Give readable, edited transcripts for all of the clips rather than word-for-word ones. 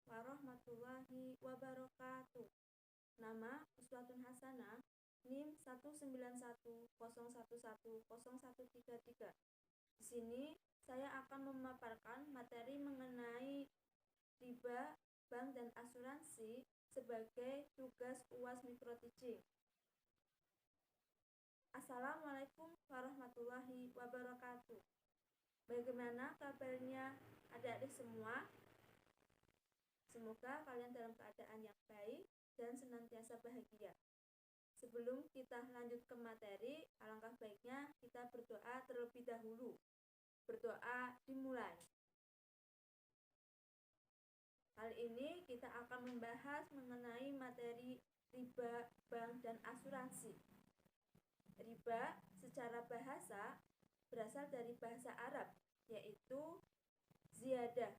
warahmatullahi wabarakatuh. Nama Uswatun Hasanah, NIM 191011013. Di sini saya akan memaparkan materi mengenai riba, bank dan asuransi sebagai tugas UAS Micro Teaching. Assalamualaikum warahmatullahi wabarakatuh. Bagaimana kabarnya adik-adik semua? Semoga kalian dalam keadaan yang baik dan senantiasa bahagia. Sebelum kita lanjut ke materi, alangkah baiknya kita berdoa terlebih dahulu. Berdoa dimulai. Kali ini kita akan membahas mengenai materi riba, bank, dan asuransi. Riba secara bahasa berasal dari bahasa Arab, yaitu ziyadah,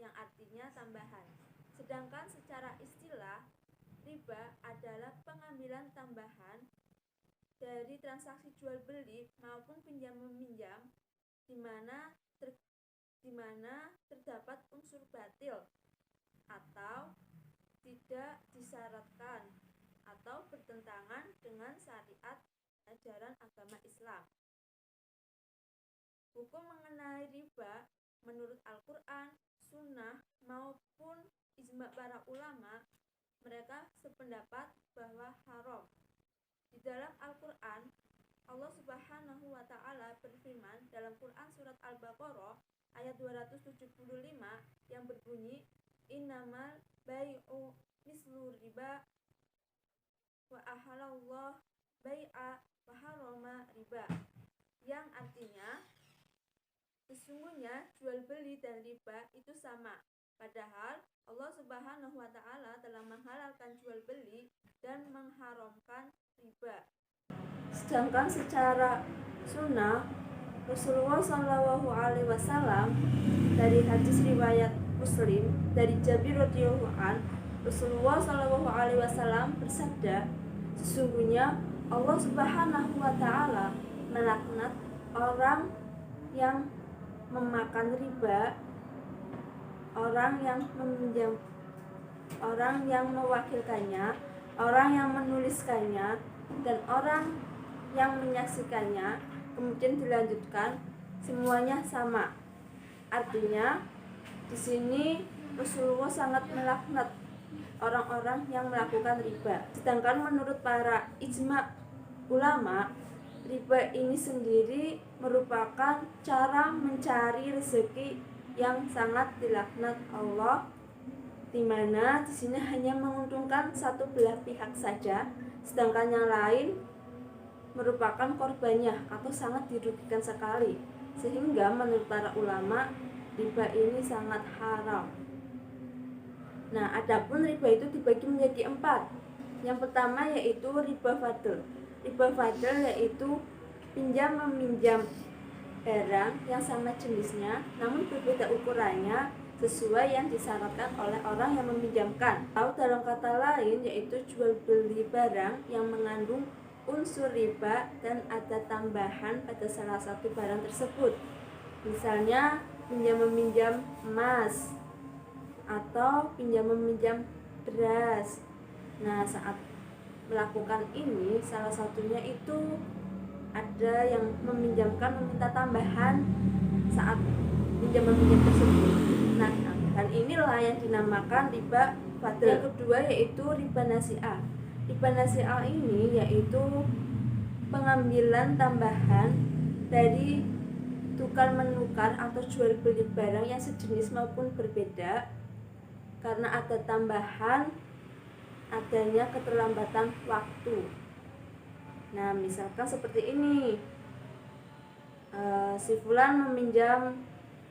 yang artinya tambahan. Sedangkan secara istilah, riba adalah pengambilan tambahan dari transaksi jual beli maupun pinjam meminjam di mana terdapat unsur batil atau tidak disyaratkan atau bertentangan dengan syariat ajaran agama Islam. Hukum mengenai riba menurut Al-Quran, Sunnah maupun ijma para ulama, mereka sependapat bahwa haram. Di dalam Al-Quran, Allah Subhanahu wa Ta'ala berfirman dalam Quran surat Al-Baqarah ayat 275 yang berbunyi, innamal bai'u mislu riba wa ahalallah bai'a wa harama riba, yang artinya sesungguhnya jual beli dan riba itu sama. Padahal Allah Subhanahu wa Ta'ala telah menghalalkan jual beli dan mengharamkan riba. Sedangkan secara sunnah, Rasulullah Shallallahu Alaihi Wasallam dari hadis riwayat Muslim dari Jabir radhiyallahu an, Rasulullah Shallallahu Alaihi Wasallam bersabda, sesungguhnya Allah Subhanahu wa Ta'ala melaknat orang yang memakan riba, orang yang meminjam, orang yang mewakilkannya, orang yang menuliskannya, dan orang yang menyaksikannya. Kemudian dilanjutkan, semuanya sama. Artinya di sini Rasulullah sangat melaknat orang-orang yang melakukan riba. Sedangkan menurut para ijma ulama, riba ini sendiri merupakan cara mencari rezeki yang sangat dilaknat Allah, di mana di sini hanya menguntungkan satu belah pihak saja, sedangkan yang lain merupakan korbannya atau sangat dirugikan sekali. Sehingga menurut para ulama, riba ini sangat haram. Nah, adapun riba itu dibagi menjadi 4. Yang pertama yaitu riba fadl. Riba fadl yaitu pinjam meminjam barang yang sama jenisnya namun berbeda ukurannya sesuai yang disyaratkan oleh orang yang meminjamkan, atau dalam kata lain yaitu jual beli barang yang mengandung unsur riba dan ada tambahan pada salah satu barang tersebut. Misalnya pinjam meminjam emas atau pinjam meminjam beras. Nah, saat melakukan ini, salah satunya itu ada yang meminjamkan meminta tambahan saat pinjam meminjam tersebut. Nah, tambahan inilah yang dinamakan riba fadl. Yang kedua yaitu riba nasi'ah. Riba nasi'ah ini yaitu pengambilan tambahan dari tukar menukar atau jual beli barang yang sejenis maupun berbeda karena ada tambahan adanya keterlambatan waktu. Nah, misalkan seperti ini, si fulan meminjam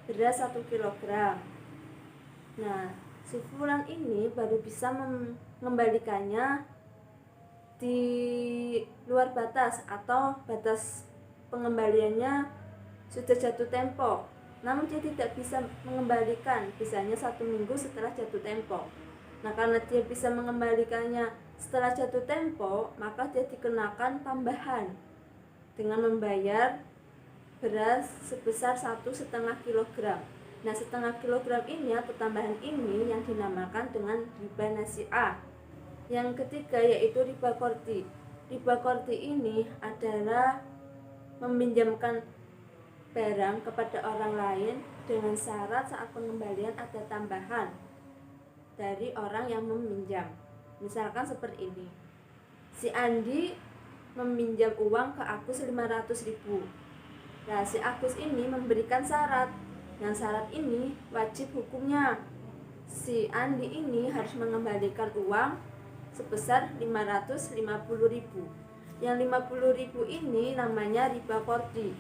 beras 1 kilogram. Nah, si fulan ini baru bisa mengembalikannya di luar batas atau batas pengembaliannya sudah jatuh tempo, namun dia tidak bisa mengembalikan, bisanya 1 minggu setelah jatuh tempo. Nah, karena dia bisa mengembalikannya setelah jatuh tempo, maka dia dikenakan tambahan dengan membayar beras sebesar 1,5 kilogram. Nah, setengah kilogram ini atau tambahan ini yang dinamakan dengan riba nasi'ah. Yang ketiga yaitu riba qordi. Riba qordi ini adalah meminjamkan barang kepada orang lain dengan syarat saat pengembalian ada tambahan dari orang yang meminjam. Misalkan seperti ini, si Andi meminjam uang ke Agus 500.000. Nah, si Agus ini memberikan syarat. Yang syarat ini wajib hukumnya si Andi ini harus mengembalikan uang sebesar 550.000. Yang 50.000 ini namanya riba qordi.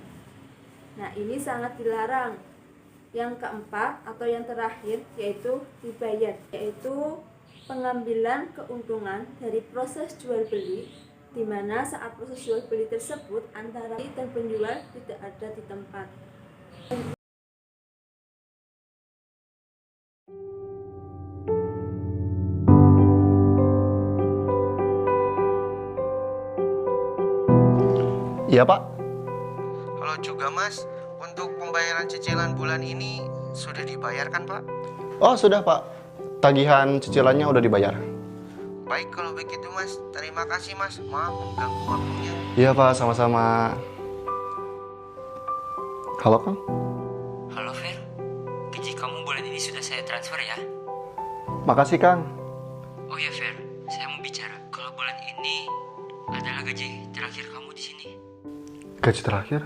Nah, ini sangat dilarang. Yang keempat atau yang terakhir yaitu riba yad, yaitu pengambilan keuntungan dari proses jual beli, di mana saat proses jual beli tersebut antara pembeli dan penjual tidak ada di tempat. Iya Pak. Halo juga Mas, untuk pembayaran cicilan bulan ini sudah dibayarkan Pak? Oh sudah Pak, tagihan cicilannya udah dibayar. Baik kalau begitu Mas, terima kasih Mas, maaf mengganggu waktunya. Iya Pak, sama-sama. Halo Kang. Halo Fer, gaji kamu bulan ini sudah saya transfer ya? Makasih Kang. Oh ya Fer, saya mau bicara kalau bulan ini adalah gaji terakhir kamu di sini. Gaji terakhir?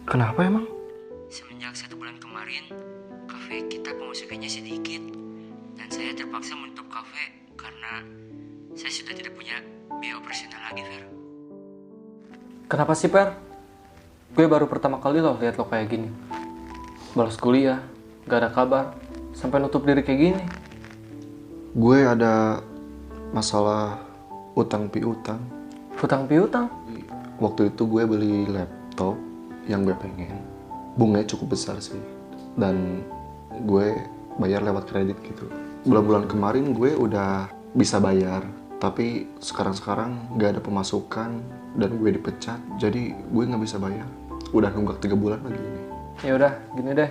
Kenapa emang? Semenjak 1 bulan kemarin, kafe kita pemasukannya sedikit. Dan saya terpaksa menutup kafe karena saya sudah tidak punya biaya operasional lagi, Fer. Kenapa sih, Per? Gue baru pertama kali loh lihat lo kayak gini. Balas kuliah, gak ada kabar, sampai nutup diri kayak gini. Gue ada masalah utang piutang. Hutang piutang? Waktu itu gue beli laptop yang gue pengen. Bunganya cukup besar sih. Dan gue bayar lewat kredit gitu. Bulan-bulan kemarin gue udah bisa bayar. Tapi sekarang-sekarang gak ada pemasukan dan gue dipecat. Jadi gue gak bisa bayar. Udah nunggak 3 bulan lagi ini. Ya udah, gini deh.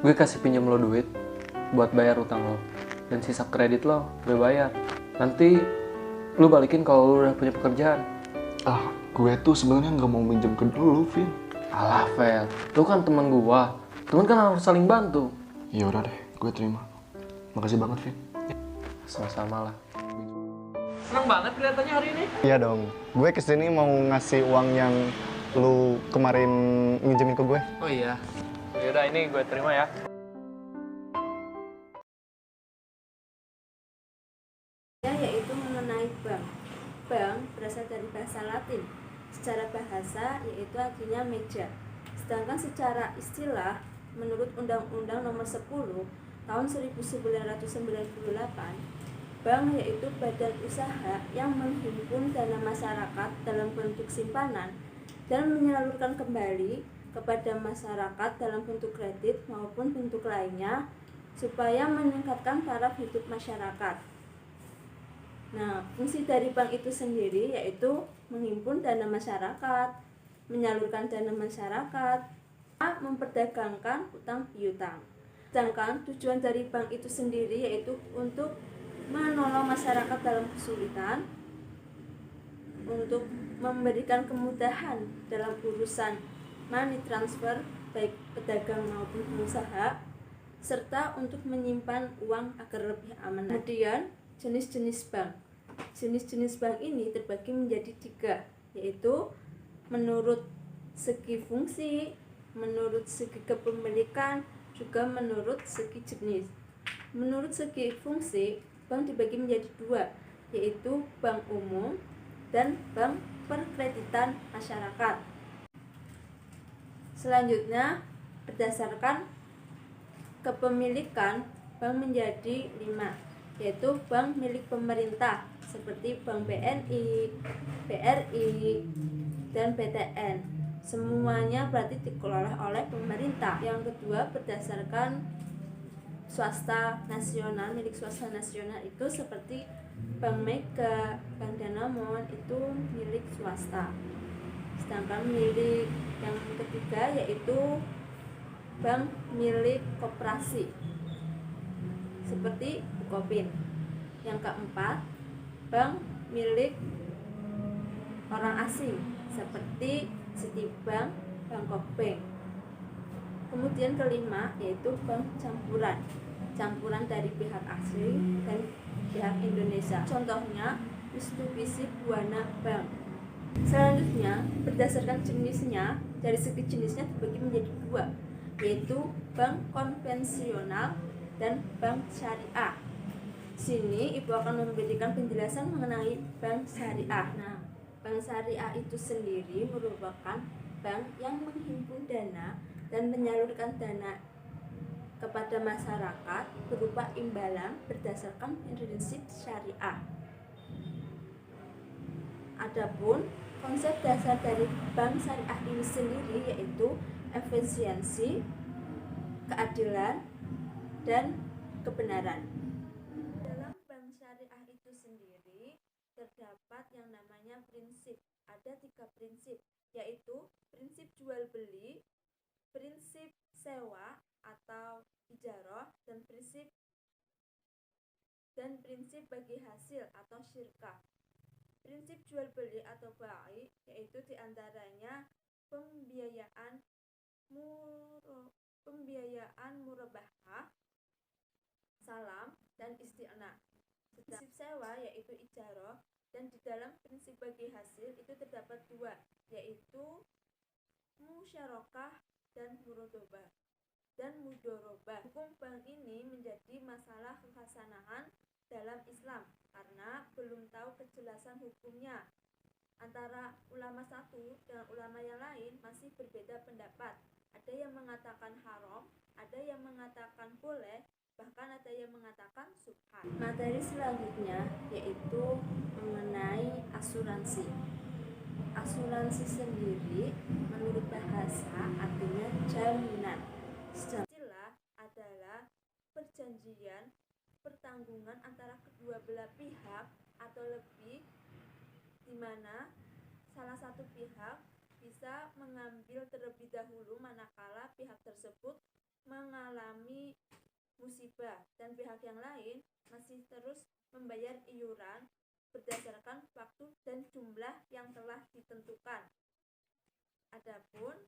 Gue kasih pinjam lo duit buat bayar utang lo. Dan sisa kredit lo, gue bayar. Nanti lo balikin kalau lo udah punya pekerjaan. Gue tuh sebenarnya nggak mau minjem ke lu, Vin. Alah, Fel. Lo kan teman gue. Teman kan harus saling bantu. Ya udah deh, gue terima. Makasih banget, Vin. Sama-sama lah. Senang banget kelihatannya hari ini. Iya dong. Gue kesini mau ngasih uang yang lu kemarin minjemin ke gue. Oh iya. Yaudah, ini gue terima ya. Yaitu mengenai bank. Bank berasal dari bahasa Latin. Secara bahasa yaitu artinya meja. Sedangkan secara istilah menurut Undang-Undang Nomor 10 Tahun 1998, bank yaitu badan usaha yang menghimpun dana masyarakat dalam bentuk simpanan dan menyalurkan kembali kepada masyarakat dalam bentuk kredit maupun bentuk lainnya supaya meningkatkan taraf hidup masyarakat. Nah, fungsi dari bank itu sendiri yaitu menghimpun dana masyarakat, menyalurkan dana masyarakat, memperdagangkan utang piutang. Sedangkan tujuan dari bank itu sendiri yaitu untuk menolong masyarakat dalam kesulitan, untuk memberikan kemudahan dalam urusan money transfer baik pedagang maupun pengusaha, serta untuk menyimpan uang agar lebih aman. Kemudian jenis-jenis bank. Jenis-jenis bank ini terbagi menjadi 3, yaitu menurut segi fungsi, menurut segi kepemilikan, juga menurut segi jenis. Menurut segi fungsi, bank dibagi menjadi 2, yaitu bank umum dan bank perkreditan masyarakat. Selanjutnya, berdasarkan kepemilikan, bank menjadi 5, yaitu bank milik pemerintah seperti Bank BNI, BRI, dan BTN. Semuanya berarti dikelola oleh pemerintah. Yang kedua, berdasarkan swasta nasional, milik swasta nasional itu seperti Bank Mega, Bank Danamon itu milik swasta. Sedangkan milik yang ketiga yaitu bank milik koperasi seperti Bukopin. Yang keempat, bank milik orang asing seperti Citibank, Bangkok Bank. Kemudian kelima yaitu bank campuran dari pihak asing dan pihak Indonesia. Contohnya Mitsubishi Buana Bank. Selanjutnya, berdasarkan jenisnya, dari segi jenisnya dibagi menjadi dua, yaitu bank konvensional dan bank syariah. Sini Ibu akan memberikan penjelasan mengenai bank syariah. Nah, bank syariah itu sendiri merupakan bank yang menghimpun dana dan menyalurkan dana kepada masyarakat berupa imbalan berdasarkan prinsip syariah. Adapun konsep dasar dari bank syariah ini sendiri yaitu efisiensi, keadilan, dan kebenaran. Dalam bank syariah itu sendiri terdapat yang namanya prinsip. Ada 3 prinsip, yaitu prinsip jual beli, prinsip sewa atau ijarah, dan prinsip bagi hasil atau syirkah. Prinsip jual beli atau bai yaitu diantaranya pembiayaan murabahah, salam, dan isti'na. Prinsip sewa yaitu ijarah, dan di dalam prinsip bagi hasil itu terdapat 2, yaitu musyarakah dan mudorobah. Hukum bank ini menjadi masalah kekhasanahan dalam Islam karena belum tahu kejelasan hukumnya. Antara ulama satu dengan ulama yang lain masih berbeda pendapat. Ada yang mengatakan haram, ada yang mengatakan boleh, bahkan ada yang mengatakan subhan. Materi selanjutnya yaitu mengenai asuransi. Asuransi sendiri menurut bahasa artinya jaminan. Istilah adalah perjanjian pertanggungan antara kedua belah pihak atau lebih, di mana salah satu pihak bisa mengambil terlebih dahulu manakala pihak tersebut mengalami musibah dan pihak yang lain masih terus membayar iuran berdasarkan waktu dan jumlah yang telah ditentukan. Adapun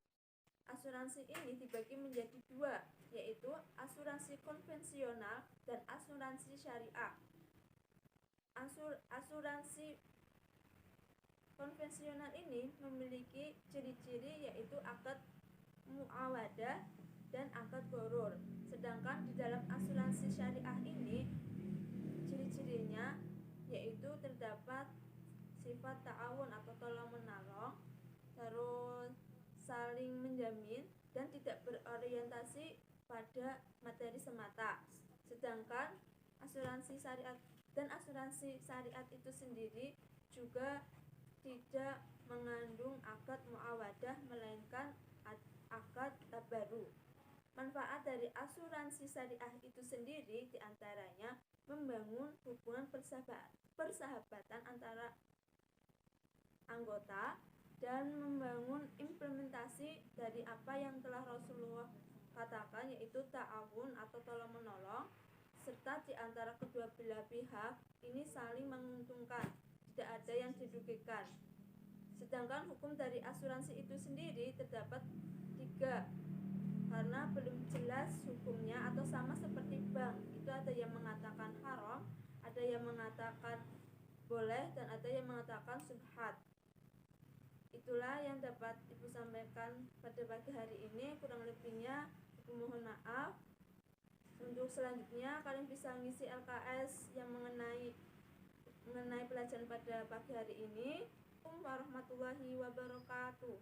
asuransi ini dibagi menjadi 2, yaitu asuransi konvensional dan asuransi syariah. Asuransi konvensional ini memiliki ciri-ciri yaitu akad muawadah dan akad gharar. Sedangkan di dalam asuransi syariah ini ciri-cirinya yaitu terdapat sifat ta'awun atau tolong-menolong, terus saling menjamin, dan tidak berorientasi pada materi semata. Sedangkan asuransi syariat itu sendiri juga tidak mengandung akad muawadah melainkan akad tabaru. Manfaat dari asuransi syariah itu sendiri diantaranya membangun hubungan persahabatan antara anggota dan membangun implementasi dari apa yang telah Rasulullah katakan, yaitu ta'awun atau tolong menolong, serta di antara kedua belah pihak ini saling menguntungkan, tidak ada yang dirugikan. Sedangkan hukum dari asuransi itu sendiri terdapat 3, karena belum jelas hukumnya atau sama seperti bank. Itu ada yang mengatakan haram, ada yang mengatakan boleh, dan ada yang mengatakan subhat. Itulah yang dapat Ibu sampaikan pada pagi hari ini. Kurang lebihnya Ibu mohon maaf. Untuk selanjutnya kalian bisa ngisi LKS yang mengenai pelajaran pada pagi hari ini. Assalamualaikum warahmatullahi wabarakatuh.